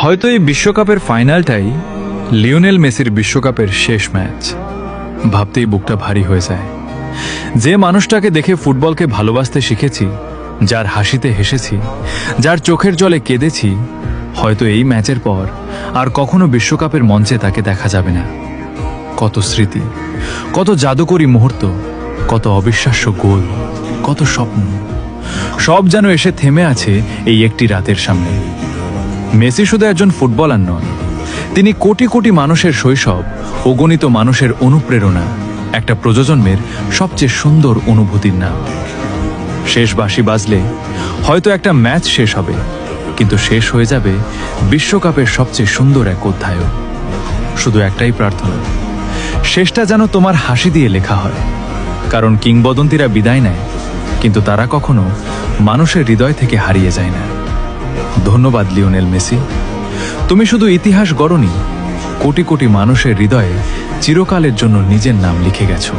হয়তো এই বিশ্বকাপের ফাইনালটাই লিওনেল মেসির বিশ্বকাপের শেষ ম্যাচ। ভাবতেই বুকটা ভারী হয়ে যায়। যে মানুষটাকে দেখে ফুটবলকে ভালোবাসতে শিখেছি, যার হাসিতে হেসেছি, যার চোখের জলে কেঁদেছি, হয়তো এই ম্যাচের পর আর কখনো বিশ্বকাপের মঞ্চে তাকে দেখা যাবে না। কত স্মৃতি, কত জাদুকরী মুহূর্ত, কত অবিশ্বাস্য গোল, কত স্বপ্ন, সব যেন এসে থেমে আছে এই একটি রাতের সামনে। মেসি শুধু একজন ফুটবলার নন, তিনি কোটি কোটি মানুষের শৈশব, অগণিত মানুষের অনুপ্রেরণা, একটা প্রজন্মের সবচেয়ে সুন্দর অনুভূতির নাম। শেষ বাঁশি বাজলে হয়তো একটা ম্যাচ শেষ হবে, কিন্তু শেষ হয়ে যাবে বিশ্বকাপের সবচেয়ে সুন্দর এক অধ্যায়ও। শুধু একটাই প্রার্থনা, শেষটা যেন তোমার হাসি দিয়ে লেখা হয়। কারণ কিংবদন্তিরা বিদায় নেয়, কিন্তু তারা কখনো মানুষের হৃদয় থেকে হারিয়ে যায় না। ধন্যবাদ লিওনেল মেসি, তুমি শুধু ইতিহাস গড়নি, কোটি কোটি মানুষের হৃদয়ে চিরকালের জন্য নিজের নাম লিখে গেছো।